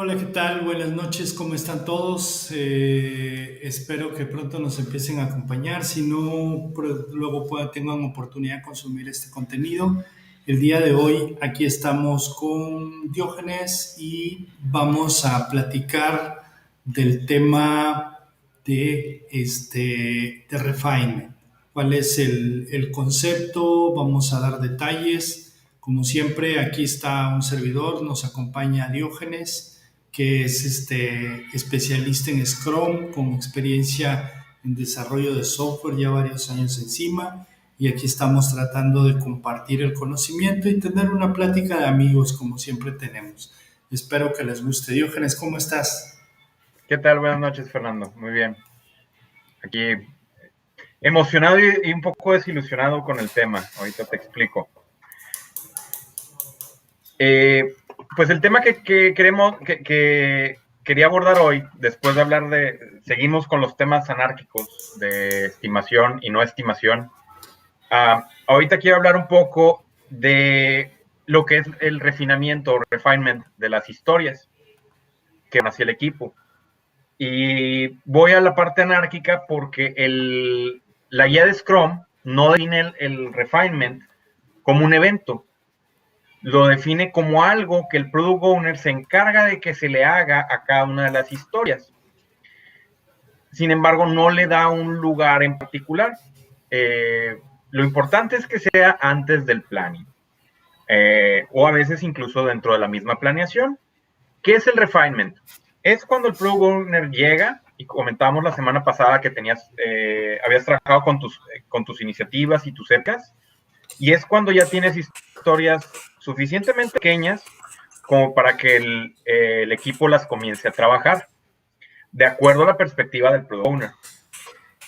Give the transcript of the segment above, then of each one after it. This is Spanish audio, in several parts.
Hola, ¿qué tal? Buenas noches, ¿cómo están todos? Espero que pronto nos empiecen a acompañar. Si no, luego tengan oportunidad de consumir este contenido. El día de hoy aquí estamos con Diógenes y vamos a platicar del tema de refinement. ¿Cuál es el concepto? Vamos a dar detalles. Como siempre, aquí está un servidor, nos acompaña Diógenes, que es especialista en Scrum, con experiencia en desarrollo de software, ya varios años encima. Y aquí estamos tratando de compartir el conocimiento y tener una plática de amigos, como siempre tenemos. Espero que les guste. Diógenes, ¿cómo estás? ¿Qué tal? Buenas noches, Fernando. Muy bien. Aquí emocionado y un poco desilusionado con el tema. Ahorita te explico. Pues el tema que quería abordar hoy, después de hablar seguimos con los temas anárquicos de estimación y no estimación. Ahorita quiero hablar un poco de lo que es el refinamiento o refinement de las historias que hacia el equipo. Y voy a la parte anárquica porque la guía de Scrum no define el refinement como un evento, lo define como algo que el Product Owner se encarga de que se le haga a cada una de las historias. Sin embargo, no le da un lugar en particular. Lo importante es que sea antes del planning, o a veces incluso dentro de la misma planeación. ¿Qué es el refinement? Es cuando el Product Owner llega, y comentábamos la semana pasada que habías trabajado con tus iniciativas y tus cercas, y es cuando ya tienes historias suficientemente pequeñas como para que el equipo las comience a trabajar, de acuerdo a la perspectiva del Product Owner.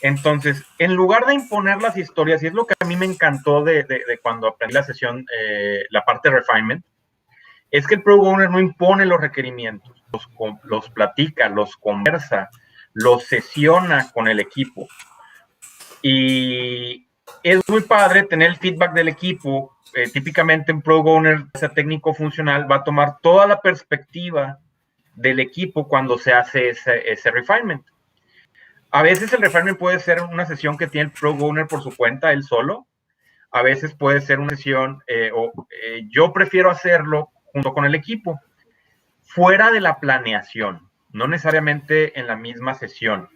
Entonces, en lugar de imponer las historias, y es lo que a mí me encantó de cuando aprendí la sesión, la parte de refinement, es que el Product Owner no impone los requerimientos, los platica, los conversa, los sesiona con el equipo. Y es muy padre tener el feedback del equipo. Típicamente un Product Owner, ese técnico funcional, va a tomar toda la perspectiva del equipo cuando se hace ese refinement. A veces el refinement puede ser una sesión que tiene el Product Owner por su cuenta, él solo. A veces puede ser una sesión, yo prefiero hacerlo junto con el equipo, fuera de la planeación, no necesariamente en la misma sesión.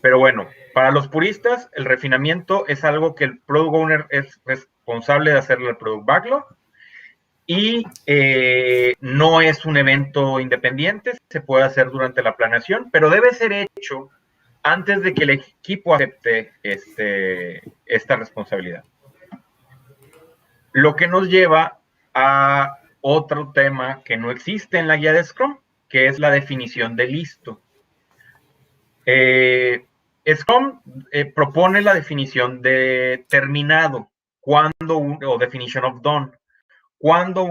Pero bueno, para los puristas, el refinamiento es algo que el Product Owner es responsable de hacerle el Product Backlog y no es un evento independiente, se puede hacer durante la planeación, pero debe ser hecho antes de que el equipo acepte esta responsabilidad. Lo que nos lleva a otro tema que no existe en la guía de Scrum, que es la definición de listo. Scrum propone la definición de terminado, o definition of done, cuando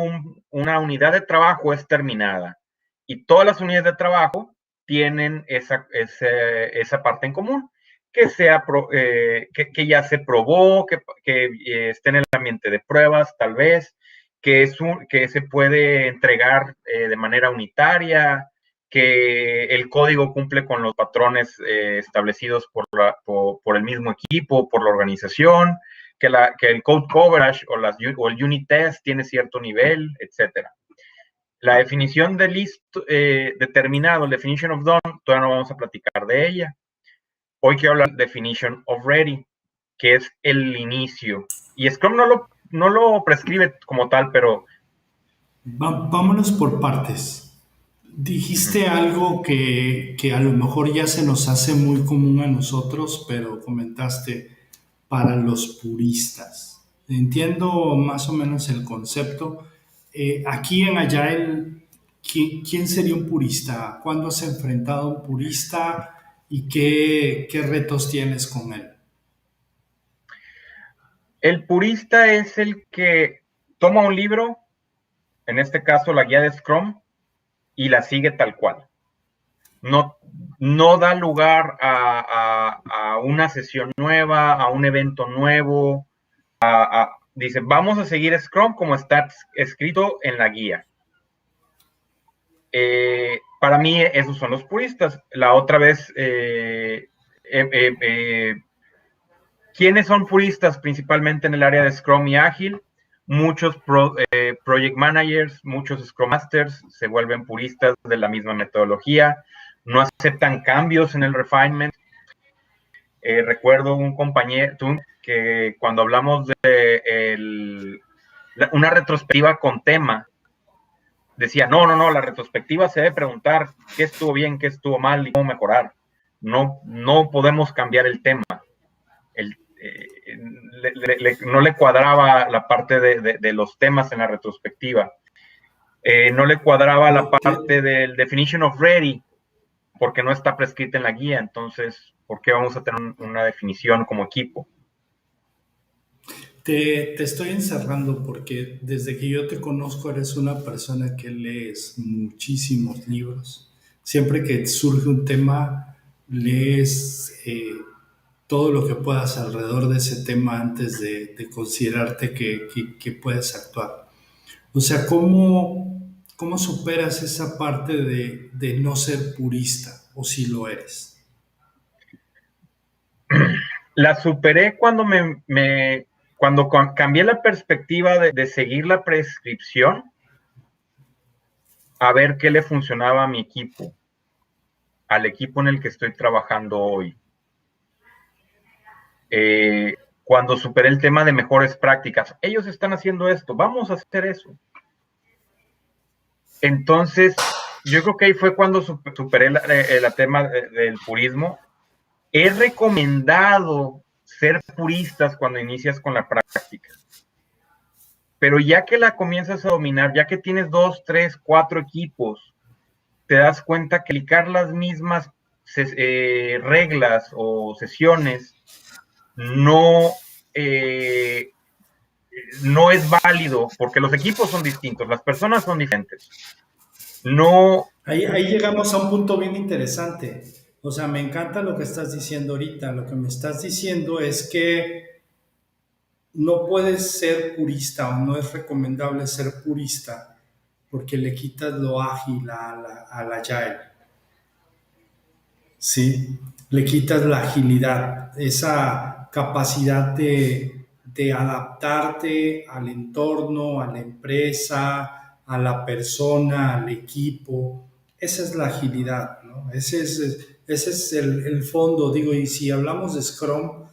una unidad de trabajo es terminada. Y todas las unidades de trabajo tienen esa parte en común, que ya se probó, que esté en el ambiente de pruebas, tal vez, que se puede entregar de manera unitaria, que el código cumple con los patrones establecidos por el mismo equipo, por la organización, que el code coverage o el unit test tiene cierto nivel, etc. La definición de listo determinado, definition of done, todavía no vamos a platicar de ella. Hoy quiero hablar de definition of ready, que es el inicio. Y Scrum no lo prescribe como tal, pero... Vámonos por partes. Dijiste algo que a lo mejor ya se nos hace muy común a nosotros, pero comentaste para los puristas. Entiendo más o menos el concepto. Aquí en Agile, ¿quién sería un purista? ¿Cuándo has enfrentado a un purista y qué retos tienes con él? El purista es el que toma un libro, en este caso la guía de Scrum, y la sigue tal cual. No da lugar a una sesión nueva, a un evento nuevo. Dice, vamos a seguir Scrum como está escrito en la guía. Para mí esos son los puristas. La otra vez, ¿quiénes son puristas principalmente en el área de Scrum y Ágil? Muchos project managers, muchos Scrum Masters se vuelven puristas de la misma metodología, no aceptan cambios en el refinement. Recuerdo un compañero que cuando hablamos de una retrospectiva con tema, decía, no, la retrospectiva se debe preguntar qué estuvo bien, qué estuvo mal y cómo mejorar. No podemos cambiar el tema. No le cuadraba la parte de los temas en la retrospectiva. No le cuadraba la parte del definition of ready, porque no está prescrita en la guía. Entonces, ¿por qué vamos a tener una definición como equipo? Te estoy encerrando porque desde que yo te conozco eres una persona que lees muchísimos libros. Siempre que surge un tema, lees todo lo que puedas alrededor de ese tema antes de considerarte que puedes actuar. O sea, ¿cómo superas esa parte de no ser purista? ¿O si lo eres? La superé cuando cuando cambié la perspectiva de seguir la prescripción a ver qué le funcionaba a mi equipo, al equipo en el que estoy trabajando hoy. Cuando superé el tema de mejores prácticas, ellos están haciendo esto, vamos a hacer eso. Entonces, yo creo que ahí fue cuando superé el tema del purismo. Es recomendado ser puristas cuando inicias con la práctica. Pero ya que la comienzas a dominar, ya que tienes 2, 3, 4 equipos, te das cuenta que aplicar las mismas reglas o sesiones no es válido, porque los equipos son distintos, las personas son diferentes. No. Ahí llegamos a un punto bien interesante. O sea, me encanta lo que estás diciendo ahorita. Lo que me estás diciendo es que no puedes ser purista o no es recomendable ser purista porque le quitas lo ágil a la Agile. ¿Sí? Le quitas la agilidad, esa capacidad de adaptarte al entorno, a la empresa, a la persona, al equipo. Esa es la agilidad, ¿no? Ese es el fondo, digo, y si hablamos de Scrum,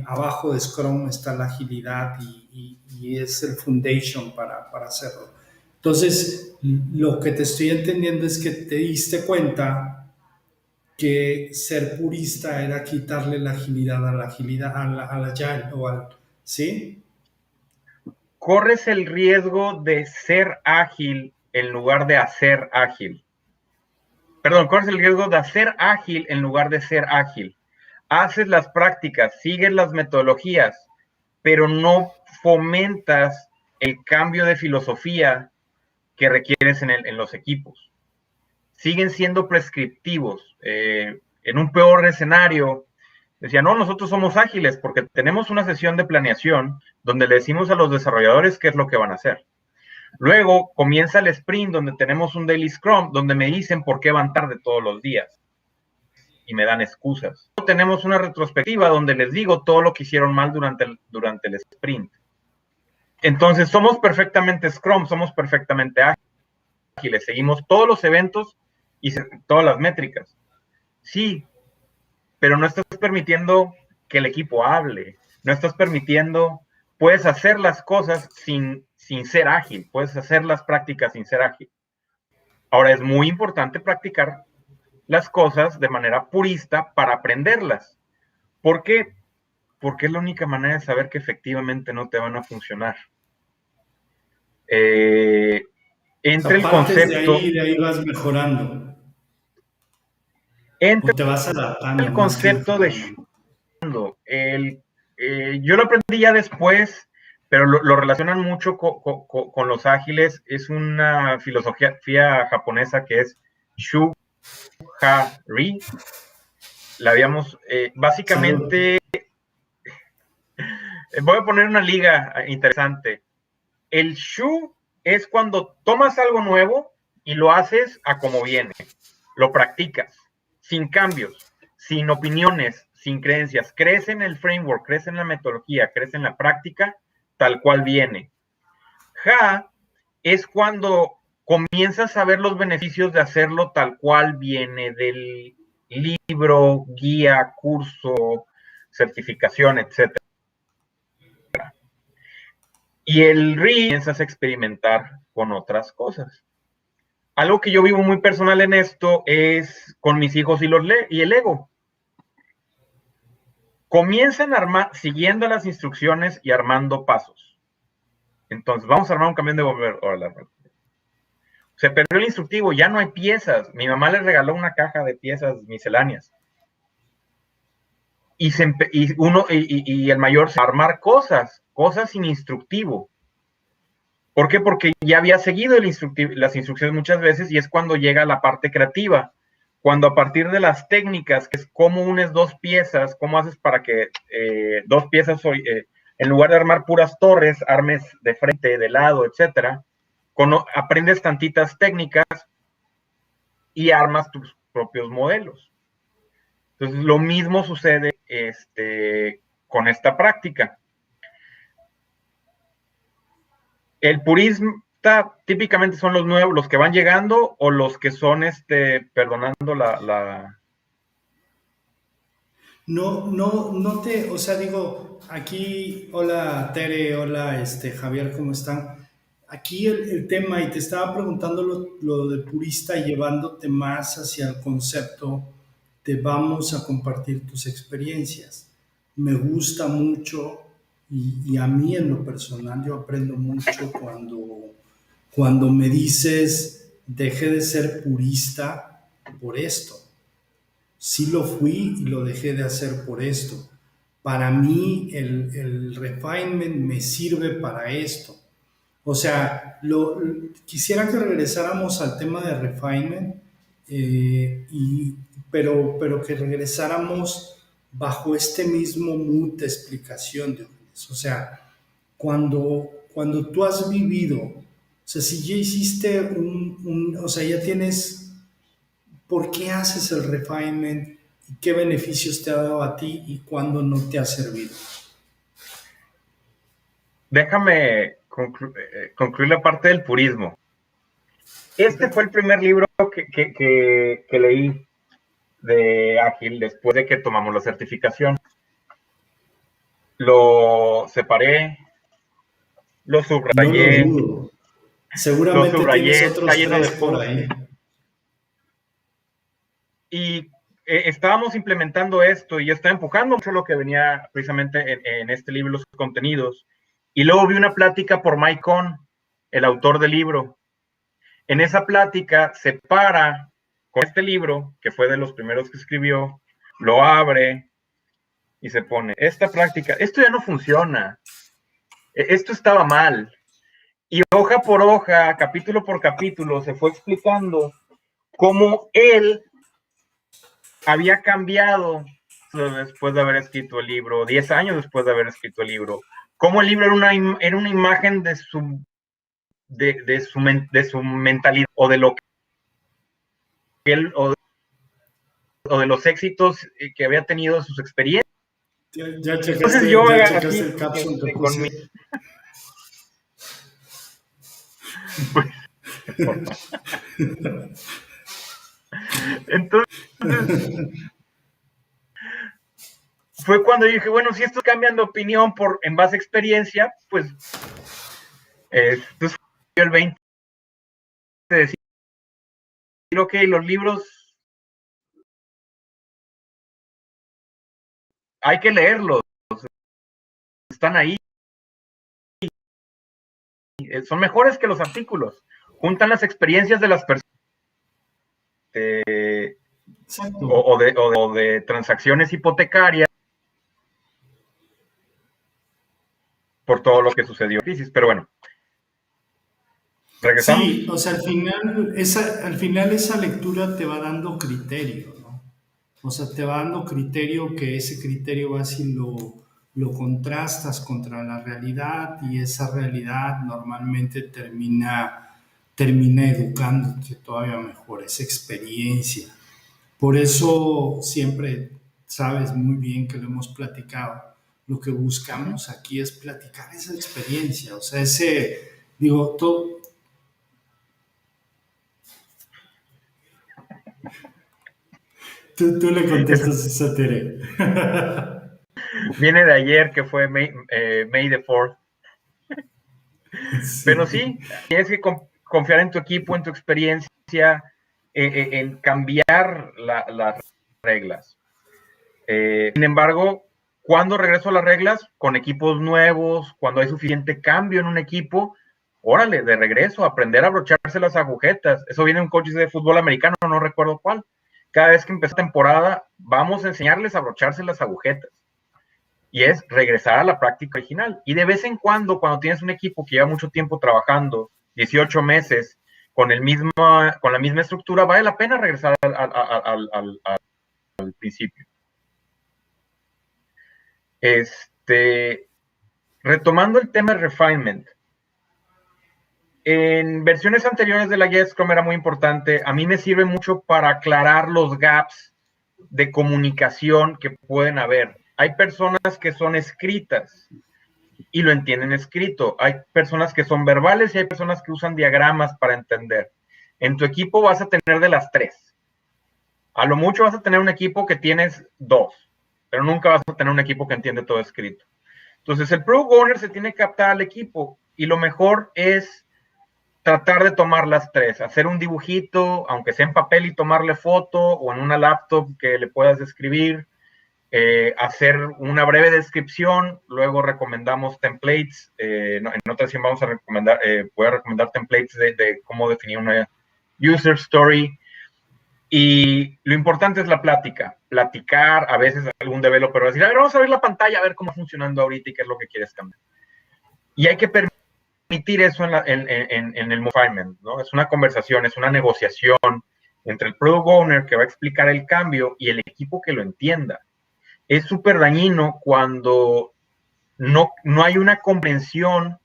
abajo de Scrum está la agilidad y es el foundation para hacerlo. Entonces, lo que te estoy entendiendo es que te diste cuenta que ser purista era quitarle la agilidad a la agilidad, a la Agile, o al, ¿sí? Corres el riesgo de ser ágil en lugar de hacer ágil. Perdón, corres el riesgo de hacer ágil en lugar de ser ágil. Haces las prácticas, sigues las metodologías, pero no fomentas el cambio de filosofía que requieres en los equipos. Siguen siendo prescriptivos. En un peor escenario, decía, no, nosotros somos ágiles porque tenemos una sesión de planeación donde le decimos a los desarrolladores qué es lo que van a hacer. Luego comienza el sprint donde tenemos un daily scrum donde me dicen por qué van tarde todos los días y me dan excusas. Luego tenemos una retrospectiva donde les digo todo lo que hicieron mal durante el sprint. Entonces somos perfectamente scrum, somos perfectamente ágiles, seguimos todos los eventos y todas las métricas. Sí, pero no estás permitiendo que el equipo hable, no estás permitiendo, puedes hacer las cosas sin ser ágil, puedes hacer las prácticas sin ser ágil. Ahora es muy importante practicar las cosas de manera purista para aprenderlas. ¿Por qué? Porque es la única manera de saber que efectivamente no te van a funcionar. Entre el concepto... De ahí vas mejorando. Entre o te vas adaptando. El concepto de yo lo aprendí ya después, pero lo relacionan mucho con los ágiles. Es una filosofía japonesa que es Shu-Ha-Ri. La habíamos, básicamente, voy a poner una liga interesante. El Shu es cuando tomas algo nuevo y lo haces a como viene. Lo practicas, sin cambios, sin opiniones, sin creencias. Crees en el framework, crees en la metodología, crees en la práctica, tal cual viene. Ja es cuando comienzas a ver los beneficios de hacerlo tal cual viene del libro, guía, curso, certificación, etc. Y el RI comienzas a experimentar con otras cosas. Algo que yo vivo muy personal en esto es con mis hijos y el ego. Comienzan siguiendo las instrucciones y armando pasos. Entonces, vamos a armar un camión de bomberos. Se perdió el instructivo, ya no hay piezas. Mi mamá les regaló una caja de piezas misceláneas. Y el mayor se armar cosas sin instructivo. ¿Por qué? Porque ya había seguido las instrucciones muchas veces y es cuando llega la parte creativa. Cuando a partir de las técnicas, que es cómo unes dos piezas, cómo haces para que dos piezas, en lugar de armar puras torres, armes de frente, de lado, etcétera, aprendes tantitas técnicas y armas tus propios modelos. Entonces, lo mismo sucede con esta práctica. El purista típicamente son los nuevos, los que van llegando o los que son perdonando la... O sea, digo, aquí, hola Tere, hola Javier, ¿cómo están? Aquí el tema, y te estaba preguntando lo de purista, llevándote más hacia el concepto de vamos a compartir tus experiencias. Me gusta mucho y a mí en lo personal yo aprendo mucho cuando me dices dejé de ser purista por esto. Sí lo fui y lo dejé de hacer por esto. Para mí el refinement me sirve para esto. O sea, quisiera que regresáramos al tema de refinement, pero que regresáramos bajo este mismo mood de explicación de Diógenes. O sea, cuando tú has vivido, o sea, si ya hiciste o sea, ya tienes, ¿por qué haces el refinement? ¿Y qué beneficios te ha dado a ti y cuándo no te ha servido? Déjame concluir la parte del purismo. Fue el primer libro que leí de Ágil después de que tomamos la certificación. Lo separé, lo subrayé. No lo dudo. Seguramente tienes otros está lleno de tres por ahí. Y estábamos implementando esto y yo estaba empujando mucho lo que venía precisamente en este libro, los contenidos. Y luego vi una plática por Mike Cohn, el autor del libro. En esa plática se para con este libro, que fue de los primeros que escribió, lo abre y se pone, esta práctica, esto ya no funciona, esto estaba mal. Y hoja por hoja, capítulo por capítulo, se fue explicando cómo él había cambiado después de haber escrito el libro, 10 años después de haber escrito el libro, cómo el libro era una imagen de su mentalidad o de lo que él o de los éxitos que había tenido en sus experiencias. Ya checaste el caption que puse. Entonces, fue cuando yo dije, bueno, si esto cambian de opinión en base a experiencia, pues entonces fue el 20 de decir, ok, los libros hay que leerlos, están ahí, son mejores que los artículos, juntan las experiencias de las personas o de transacciones hipotecarias por todo lo que sucedió en crisis, pero bueno. ¿Regresamos? Sí, o sea, al final esa lectura te va dando criterio, ¿no? O sea, te va dando criterio que ese criterio vas y lo contrastas contra la realidad y esa realidad normalmente termina termina educándote todavía mejor, esa experiencia. Por eso siempre sabes muy bien que lo hemos platicado. Lo que buscamos aquí es platicar esa experiencia, o sea, digo, tú le contestas esa Tere. Viene de ayer, que fue May the 4th. Sí. Pero sí, tienes que confiar en tu equipo, en tu experiencia, en cambiar las reglas. Sin embargo, ¿cuándo regreso a las reglas? Con equipos nuevos, cuando hay suficiente cambio en un equipo, órale, de regreso, aprender a abrocharse las agujetas. Eso viene un coach de fútbol americano, no recuerdo cuál. Cada vez que empieza temporada, vamos a enseñarles a abrocharse las agujetas. Y es regresar a la práctica original. Y de vez en cuando tienes un equipo que lleva mucho tiempo trabajando, 18 meses, con la misma estructura, vale la pena regresar al principio. Retomando el tema de refinement, en versiones anteriores de la guía Scrum era muy importante. A mí me sirve mucho para aclarar los gaps de comunicación que pueden haber. Hay personas que son escritas y lo entienden escrito. Hay personas que son verbales y hay personas que usan diagramas para entender. En tu equipo vas a tener de las tres. A lo mucho vas a tener un equipo que tienes 2, pero nunca vas a tener un equipo que entiende todo escrito. Entonces el Product Owner se tiene que adaptar al equipo y lo mejor es tratar de tomar las tres, hacer un dibujito, aunque sea en papel y tomarle foto, o en una laptop que le puedas escribir, hacer una breve descripción, luego recomendamos templates, en otra sesión vamos a recomendar, voy a recomendar templates de cómo definir una user story, y lo importante es la plática, platicar, a veces algún developer va a decir, a ver, vamos a ver la pantalla, a ver cómo está funcionando ahorita y qué es lo que quieres cambiar. Y hay que permitir eso en el refinement, ¿no? Es una conversación, es una negociación entre el product owner que va a explicar el cambio y el equipo que lo entienda. Es súper dañino cuando no hay una comprensión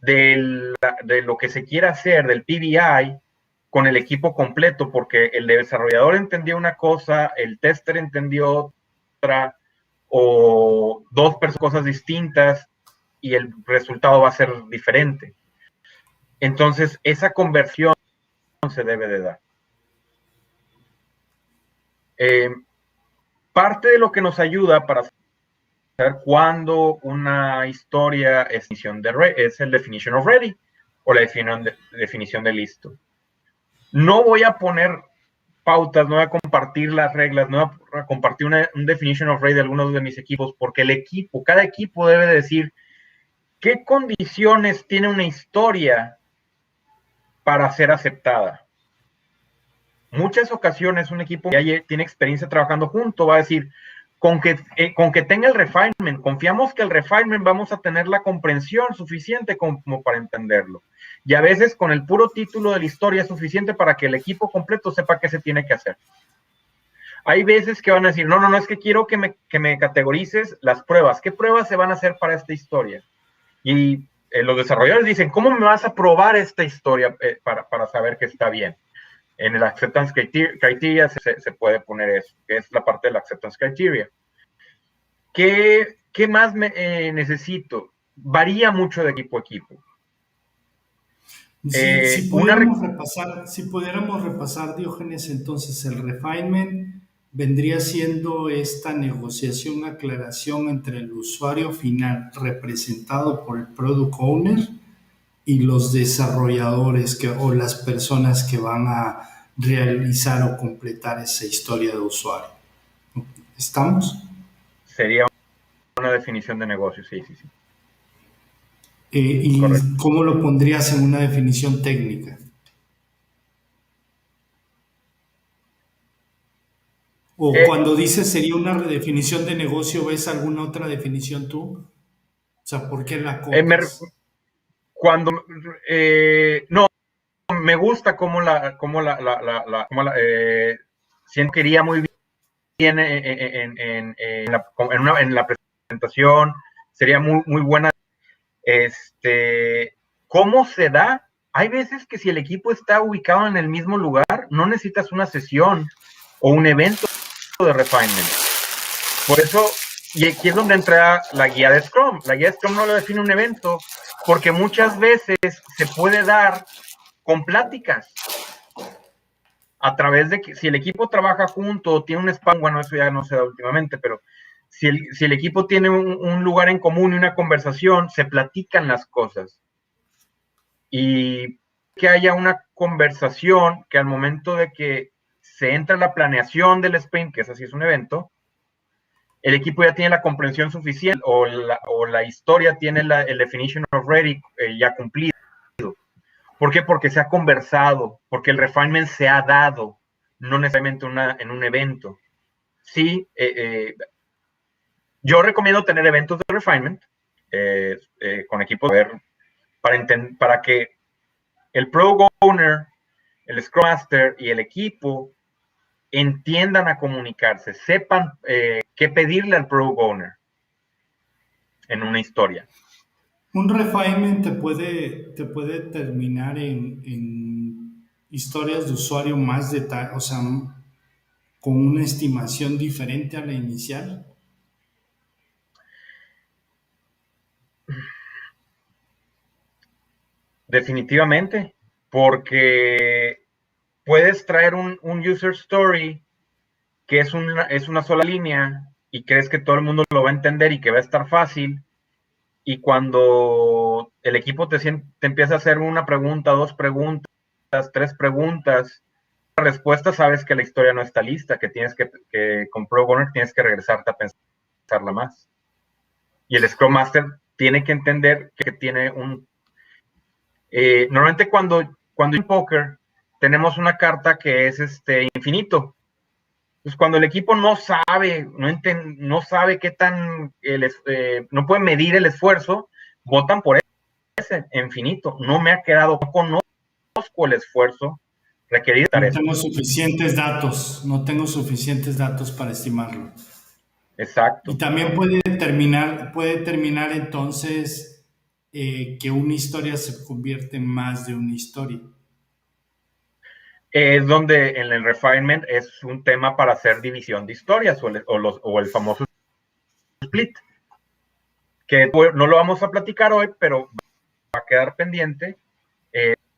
de lo que se quiere hacer, del PBI, con el equipo completo, porque el desarrollador entendió una cosa, el tester entendió otra, o dos cosas distintas, y el resultado va a ser diferente. Entonces, esa conversión se debe de dar. Parte de lo que nos ayuda para saber cuándo una historia es el definition of ready, o la definición de listo. No voy a poner pautas, no voy a compartir las reglas, no voy a compartir un definition of ready de algunos de mis equipos, porque cada equipo debe decir qué condiciones tiene una historia para ser aceptada. Muchas ocasiones un equipo que ya tiene experiencia trabajando junto va a decir, con que tenga el refinement, confiamos que el refinement vamos a tener la comprensión suficiente como para entenderlo. Y a veces con el puro título de la historia es suficiente para que el equipo completo sepa qué se tiene que hacer. Hay veces que van a decir, no, es que quiero que me categorices las pruebas. ¿Qué pruebas se van a hacer para esta historia? Y los desarrolladores dicen, ¿cómo me vas a probar esta historia para saber que está bien? En el Acceptance Criteria se puede poner eso, que es la parte del Acceptance Criteria. ¿Qué más necesito? Varía mucho de equipo a equipo. Si pudiéramos repasar, Diógenes, entonces el refinement vendría siendo esta negociación, aclaración entre el usuario final representado por el product owner y los desarrolladores o las personas que van a realizar o completar esa historia de usuario. ¿Estamos? Sería una definición de negocio, sí. ¿Y correcto? ¿Cómo lo pondrías en una definición técnica? O cuando dices sería una redefinición de negocio, ¿ves alguna otra definición tú? O sea, ¿por qué la copias? No, me gusta cómo siento que iría muy bien en la presentación, sería muy buena. ¿Cómo se da? Hay veces que si el equipo está ubicado en el mismo lugar, no necesitas una sesión o un evento de refinement. Por eso, y aquí es donde entra la guía de Scrum. La guía de Scrum no lo define un evento, porque muchas veces se puede dar con pláticas. A través de que si el equipo trabaja junto, tiene un spam, bueno, eso ya no se da últimamente, pero si el equipo tiene un lugar en común y una conversación, se platican las cosas. Y que haya una conversación que al momento de que se entra la planeación del sprint, que es así es un evento, el equipo ya tiene la comprensión suficiente o la historia tiene el definition of ready ya cumplido. ¿Por qué? Porque se ha conversado, porque el refinement se ha dado, no necesariamente en un evento. Sí, yo recomiendo tener eventos de refinement con equipos para que el Product Owner, el Scrum Master y el equipo entiendan a comunicarse, sepan qué pedirle al Product Owner en una historia. Un refinement te puede terminar en historias de usuario más detalladas, o sea, con una estimación diferente a la inicial. Definitivamente, porque puedes traer un user story que es una sola línea y crees que todo el mundo lo va a entender y que va a estar fácil, y cuando el equipo te empieza a hacer una pregunta, dos preguntas, tres preguntas, la respuesta sabes que la historia no está lista, que tienes que con Product Owner tienes que regresarte a pensarla más. Y el Scrum Master tiene que entender que tiene normalmente cuando en póker tenemos una carta que es infinito. Pues cuando el equipo no sabe, no sabe qué tan, no puede medir el esfuerzo, votan por ese infinito. No me ha quedado, no conozco el esfuerzo requerido. No tengo suficientes datos, no tengo suficientes datos para estimarlo. Y Exacto. también puede terminar entonces que una historia se convierte en más de una historia. Es donde en el refinement es un tema para hacer división de historias o el famoso split, que no lo vamos a platicar hoy, pero va a quedar pendiente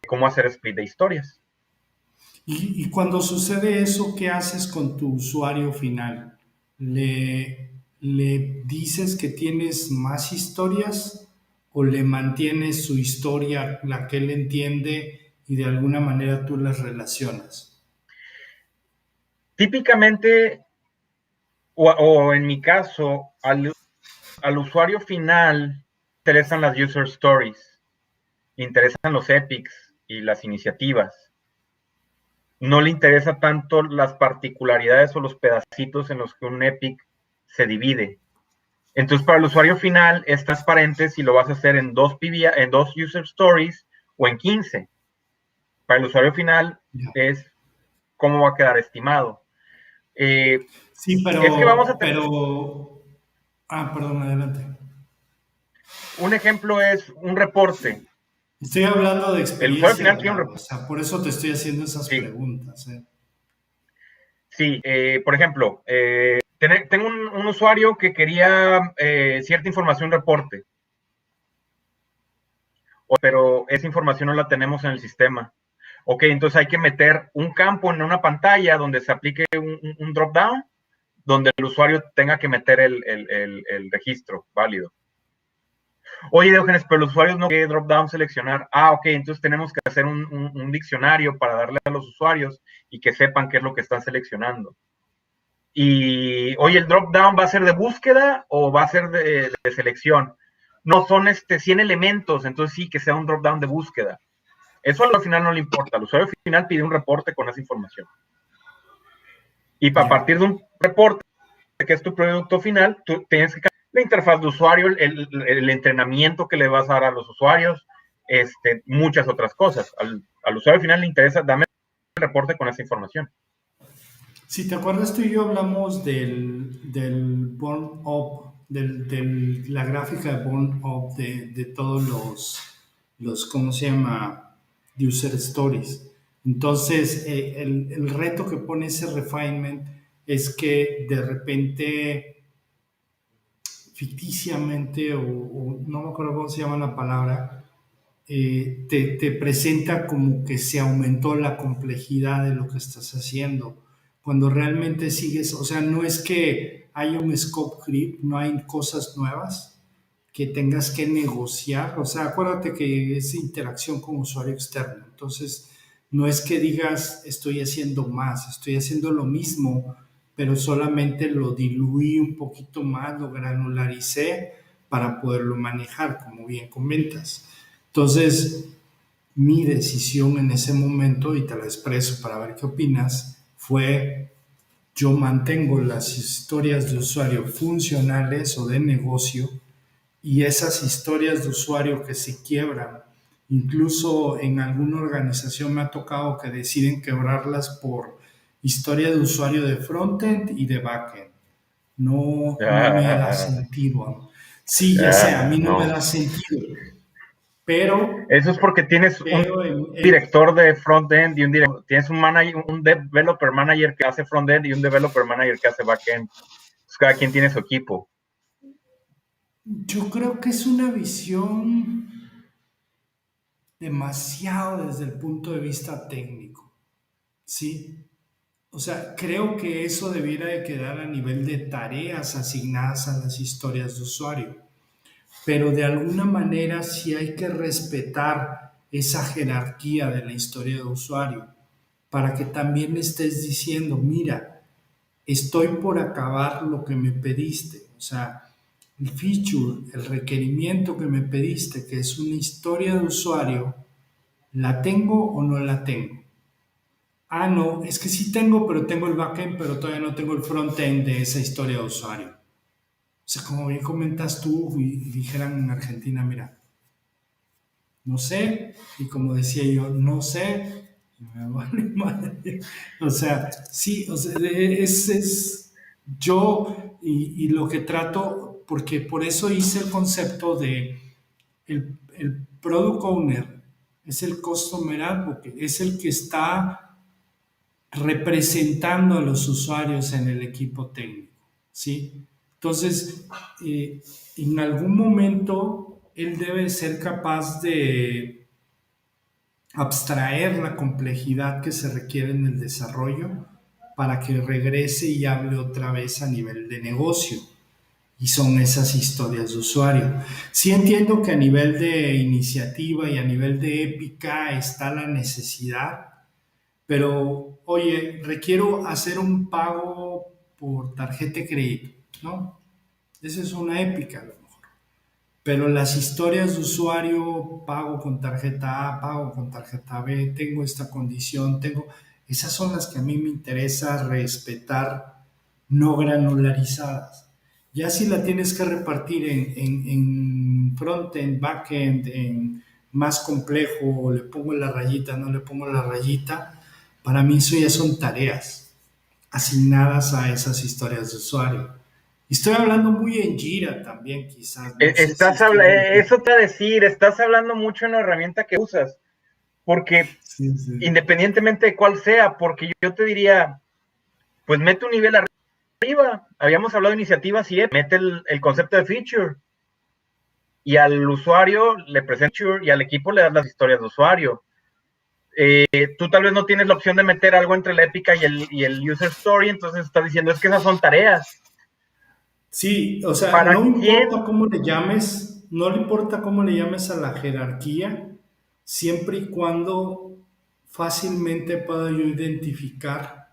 cómo hacer split de historias. Y cuando sucede eso, ¿qué haces con tu usuario final? ¿Le dices que tienes más historias o le mantienes su historia, la que él entiende, y de alguna manera tú las relacionas? Típicamente, o en mi caso, al usuario final interesan las user stories, interesan los epics y las iniciativas. No le interesa tanto las particularidades o los pedacitos en los que un epic se divide. Entonces, para el usuario final es transparente si lo vas a hacer en dos user stories o en 15. Para el usuario final es cómo va a quedar estimado. Sí, Es que vamos a tener... Perdón, adelante. Un ejemplo es un reporte. Estoy hablando de El usuario experiencia final tiene un real, o reporte. sea, por eso te estoy haciendo esas Sí. preguntas. Sí, por ejemplo, tengo un usuario que quería cierta información reporte, pero esa información no la tenemos en el sistema. Ok, entonces hay que meter un campo en una pantalla donde se aplique un drop-down, donde el usuario tenga que meter el registro válido. Oye, Diógenes, pero los usuarios no quieren drop-down seleccionar. Ok, entonces tenemos que hacer un diccionario para darle a los usuarios y que sepan qué es lo que están seleccionando. Y, oye, ¿el drop-down va a ser de búsqueda o va a ser de selección? No, son 100 elementos, entonces sí que sea un drop-down de búsqueda. Eso al final no le importa. El usuario final pide un reporte con esa información. Y a partir de un reporte, que es tu producto final, tú tienes que cambiar la interfaz de usuario, el entrenamiento que le vas a dar a los usuarios, muchas otras cosas. Al usuario final le interesa, dame el reporte con esa información. Si te acuerdas, tú y yo hablamos del burn up, de la gráfica de burn up de todos los, ¿cómo se llama? de user stories. Entonces, el reto que pone ese refinement es que de repente, ficticiamente, o no me acuerdo cómo se llama la palabra, te presenta como que se aumentó la complejidad de lo que estás haciendo, cuando realmente sigues, o sea, no es que haya un scope creep, no hay cosas nuevas que tengas que negociar, o sea, acuérdate que es interacción con usuario externo, entonces no es que digas estoy haciendo más, estoy haciendo lo mismo, pero solamente lo diluí un poquito más, lo granularicé para poderlo manejar, como bien comentas. Entonces, mi decisión en ese momento, y te la expreso para ver qué opinas, fue yo mantengo las historias de usuario funcionales o de negocio y esas historias de usuario que se quiebran. Incluso en alguna organización me ha tocado que deciden quebrarlas por historia de usuario de frontend y de backend. No, no me da sentido. Sí, ya sé, a mí no me No. da sentido, pero Eso es porque tienes un pero director de frontend y tienes un manager, un developer manager que hace frontend y un developer manager que hace backend. Pues cada quien tiene su equipo. yo creo que es una visión demasiado desde el punto de vista técnico, ¿sí? O sea, creo que eso debiera de quedar a nivel de tareas asignadas a las historias de usuario, pero de alguna manera sí hay que respetar esa jerarquía de la historia de usuario para que también estés diciendo, mira, estoy por acabar lo que me pediste, o sea, el feature, el requerimiento que me pediste, que es una historia de usuario, ¿la tengo o no la tengo? Ah, no, es que sí tengo, pero tengo el backend, pero todavía no tengo el frontend de esa historia de usuario. O sea, como bien comentas tú y dijeran en Argentina, mira, no sé, y como decía yo, no sé, y me vale madre. O sea, sí, o sea, es yo y lo que trato, porque por eso hice el concepto de el product owner, es el customer advocate, es el que está representando a los usuarios en el equipo técnico, ¿sí? Entonces, en algún momento él debe ser capaz de abstraer la complejidad que se requiere en el desarrollo para que regrese y hable otra vez a nivel de negocio. Y son esas historias de usuario. Sí entiendo que a nivel de iniciativa y a nivel de épica está la necesidad, pero oye, requiero hacer un pago por tarjeta de crédito, ¿no? Esa es una épica a lo mejor. Pero las historias de usuario, pago con tarjeta A, pago con tarjeta B, tengo esta condición, tengo... Esas son las que a mí me interesa respetar, no granularizadas. Ya si la tienes que repartir en frontend, backend, en más complejo, le pongo la rayita, no le pongo la rayita, para mí eso ya son tareas asignadas a esas historias de usuario. Y estoy hablando muy en Jira también, quizás, no sé si estoy de acuerdo. Eso te va a decir, estás hablando mucho en la herramienta que usas, porque Sí, sí. independientemente de cuál sea, porque yo te diría, pues mete un nivel arriba. Habíamos hablado de iniciativas y mete el concepto de feature y al usuario le presenta feature y al equipo le das las historias de usuario. Tú tal vez no tienes la opción de meter algo entre la épica y el user story, entonces estás diciendo es que esas son tareas. Sí, o sea, ¿Para no importa quién? cómo le llames, no le importa cómo le llames a la jerarquía, siempre y cuando fácilmente pueda yo identificar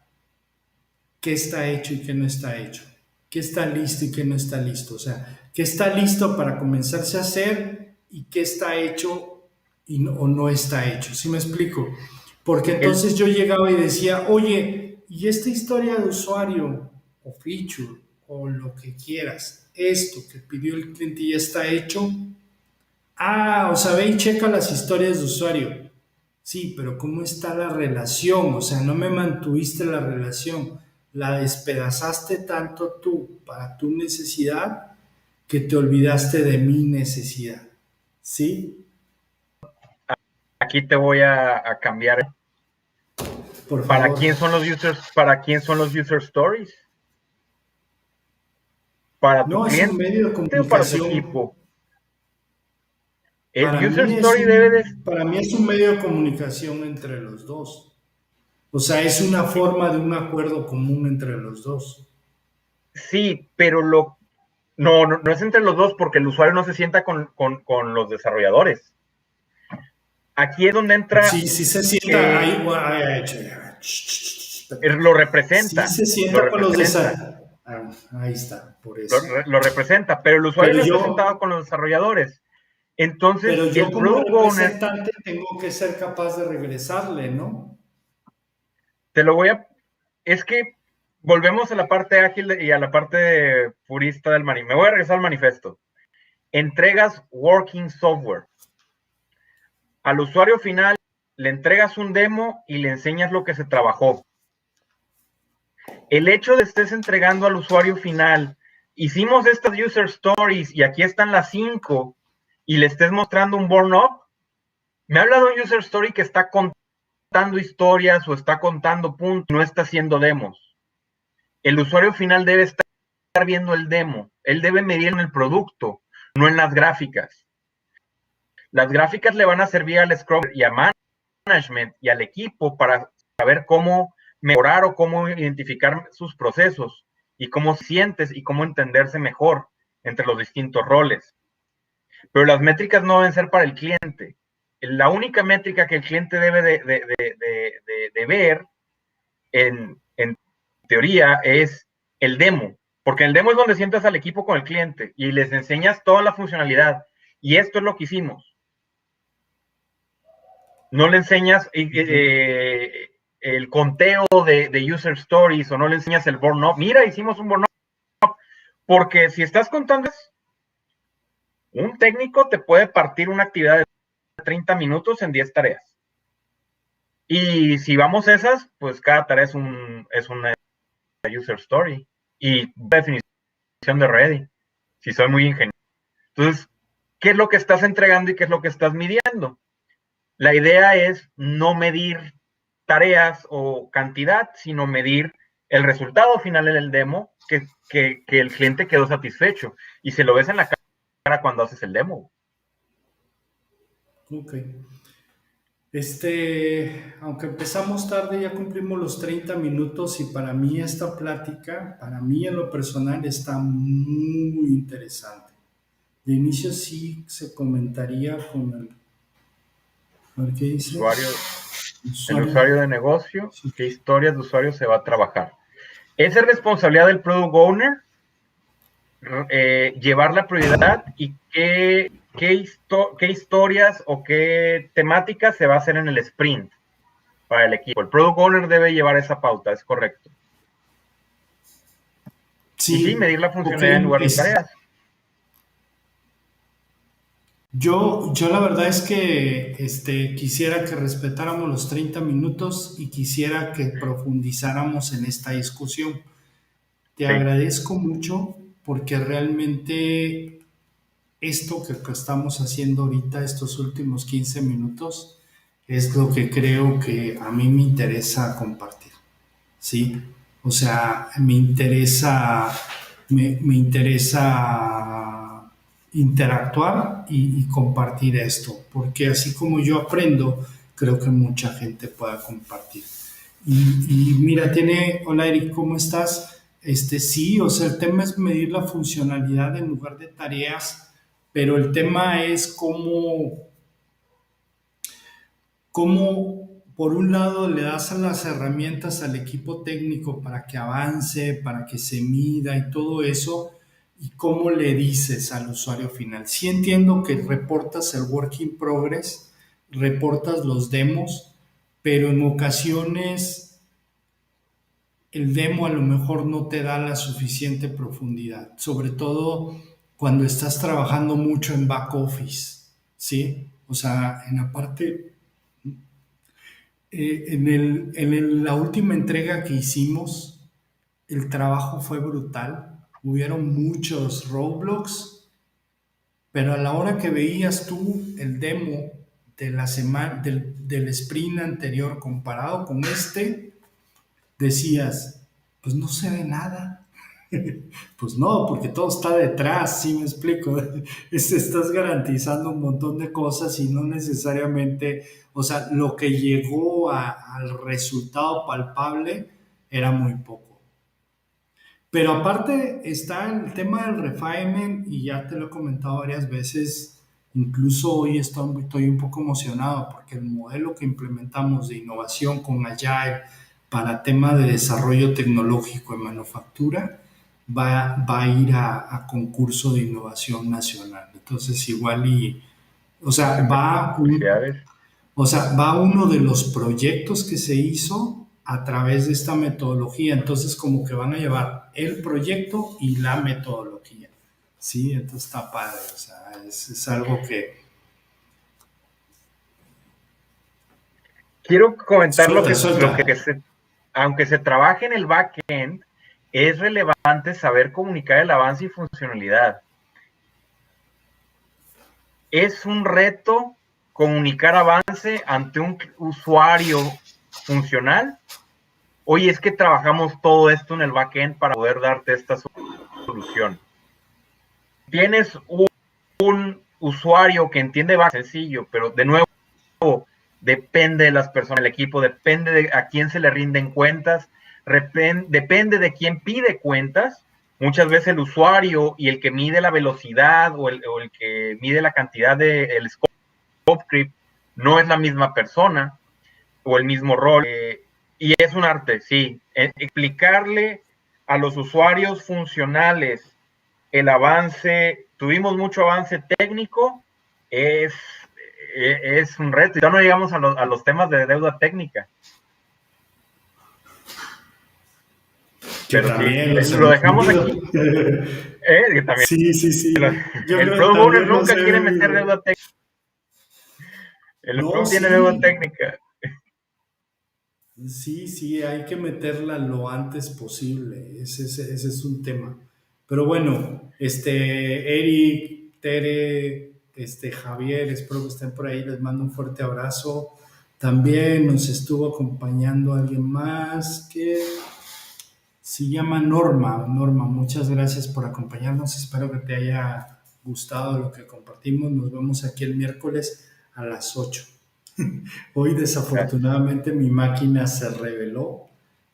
qué está hecho y qué no está hecho, qué está listo y qué no está listo, o sea, qué está listo para comenzarse a hacer y qué está hecho y no, o no está hecho. ¿Sí me explico? Porque El, entonces yo llegaba y decía, oye, ¿y esta historia de usuario o feature o lo que quieras, esto que pidió el cliente ya está hecho? Ah, o sea, ve y checa las historias de usuario. Sí, pero ¿cómo está la relación? O sea, no me mantuviste la relación. La despedazaste tanto tú para tu necesidad que te olvidaste de mi necesidad. ¿Sí? aquí te voy a cambiar. Por ¿Para favor. quién son los users? ¿Para quién son los user stories? ¿Para tu No, es un cliente medio de o para tu comunicación. equipo? El user Es story debe de... para mí es un medio de comunicación entre los dos. O sea, es una forma de un acuerdo común entre los dos. Sí, pero no es entre los dos porque el usuario no se sienta con los desarrolladores. Aquí es donde entra, Sí, sí se sienta ahí, lo sí representa, se sienta con los desarrolladores. Ahí está, por eso. lo representa, pero el usuario Pero no está yo, sentado con los desarrolladores. Entonces, pero yo el como product owner, representante tengo que ser capaz de regresarle, ¿no? te lo voy a... Es que volvemos a la parte ágil y a la parte purista del manifiesto. Me voy a regresar al manifiesto. Entregas working software. Al usuario final le entregas un demo y le enseñas lo que se trabajó. El hecho de estés entregando al usuario final, hicimos estas user stories y aquí están las 5 y le estés mostrando un burn up, me habla de un user story que está contando historias o está contando puntos, no está haciendo demos. El usuario final debe estar viendo el demo, él debe medir en el producto, no en las gráficas. Las gráficas le van a servir al Scrum y a management y al equipo para saber cómo mejorar o cómo identificar sus procesos y cómo sientes y cómo entenderse mejor entre los distintos roles. Pero las métricas no deben ser para el cliente. La única métrica que el cliente debe de ver en teoría es el demo, porque el demo es donde sientas al equipo con el cliente y les enseñas toda la funcionalidad. Y esto es lo que hicimos. No le enseñas el conteo de user stories o no le enseñas el burn up. Mira, hicimos un burn up. Porque si estás contando, un técnico te puede partir una actividad de 30 minutos en 10 tareas. Y si vamos a esas, pues cada tarea es una user story. Y definición de ready, si soy muy ingenioso. Entonces, ¿qué es lo que estás entregando y qué es lo que estás midiendo? La idea es no medir tareas o cantidad, sino medir el resultado final en el demo, que el cliente quedó satisfecho. Y se lo ves en la cara cuando haces el demo. Ok. Aunque empezamos tarde, ya cumplimos los 30 minutos y para mí esta plática, para mí en lo personal, está muy interesante. De inicio sí se comentaría con a ver qué dice. El usuario de negocio, sí. ¿Qué historias de usuario se va a trabajar? Esa es responsabilidad del product owner, llevar la prioridad y qué historias o qué temáticas se va a hacer en el sprint para el equipo. El product owner debe llevar esa pauta, es correcto. Sí, y sí, medir la funcionalidad en lugar de tareas. Yo la verdad es que quisiera que respetáramos los 30 minutos y quisiera que profundizáramos en esta discusión. Te Sí. agradezco mucho porque realmente esto que estamos haciendo ahorita, estos últimos 15 minutos, es lo que creo que a mí me interesa compartir. ¿Sí? O sea, me interesa interactuar y compartir esto, porque así como yo aprendo, creo que mucha gente pueda compartir. Y mira, hola Eric, ¿cómo estás? Sí, o sea, el tema es medir la funcionalidad en lugar de tareas, pero el tema es cómo por un lado le das a las herramientas al equipo técnico para que avance, para que se mida y todo eso, y cómo le dices al usuario final. Sí entiendo que reportas el work in progress, reportas los demos, pero en ocasiones el demo a lo mejor no te da la suficiente profundidad, sobre todo cuando estás trabajando mucho en back office, ¿sí? O sea, en la parte la última entrega que hicimos, el trabajo fue brutal. Hubieron muchos roadblocks, pero a la hora que veías tú el demo, de la semana, del sprint anterior comparado con decías, pues no se ve nada. Pues no, porque todo está detrás, ¿sí me explico? Estás garantizando un montón de cosas y no necesariamente, o sea, lo que llegó al resultado palpable era muy poco. Pero aparte está el tema del refinement y ya te lo he comentado varias veces, incluso hoy estoy un poco emocionado porque el modelo que implementamos de innovación con Agile para tema de desarrollo tecnológico en manufactura va a ir a concurso de innovación nacional. Entonces igual o sea, Felicidades. va uno de los proyectos que se hizo a través de esta metodología. Entonces, como que van a llevar el proyecto y la metodología. Sí, entonces está padre. O sea, es algo que. Quiero comentar Suelta. aunque se trabaje en el backend, es relevante saber comunicar el avance y funcionalidad. Es un reto comunicar avance ante un usuario funcional. Oye, es que trabajamos todo esto en el backend para poder darte esta solución. Tienes un usuario que entiende backend, sencillo, pero de nuevo depende de las personas, el equipo, depende de a quién se le rinden cuentas, depende de quién pide cuentas. Muchas veces el usuario y el que mide la velocidad o el que mide la cantidad del scope creep no es la misma persona o el mismo rol. Y es un arte, sí. Explicarle a los usuarios funcionales el avance, tuvimos mucho avance técnico, es un reto. Ya no llegamos a los temas de deuda técnica. Que Pero también sí, lo dejamos aquí. También. Sí. Yo El creo que Product Owner también los nunca he quiere meter vivido. deuda técnica. El No, Product tiene deuda sí. técnica. Sí, hay que meterla lo antes posible. Ese es un tema. Pero bueno, Eric, Tere, Javier, espero que estén por ahí. Les mando un fuerte abrazo. También nos estuvo acompañando alguien más que se llama Norma. Norma, muchas gracias por acompañarnos. Espero que te haya gustado lo que compartimos. Nos vemos aquí el miércoles a las 8. Hoy Gracias. desafortunadamente mi máquina se reveló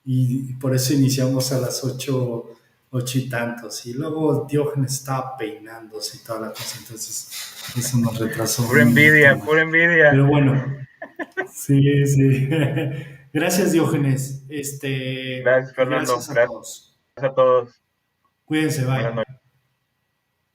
y por eso iniciamos a las 8, 8 y tantos. Y luego Diógenes estaba peinándose y toda la cosa, entonces eso nos retrasó Pura un minuto envidia, más. pura envidia. Pero bueno, sí. Gracias Diógenes. Gracias, Y Fernando. gracias a Gracias todos. a todos. Cuídense, Buenas bye. noches.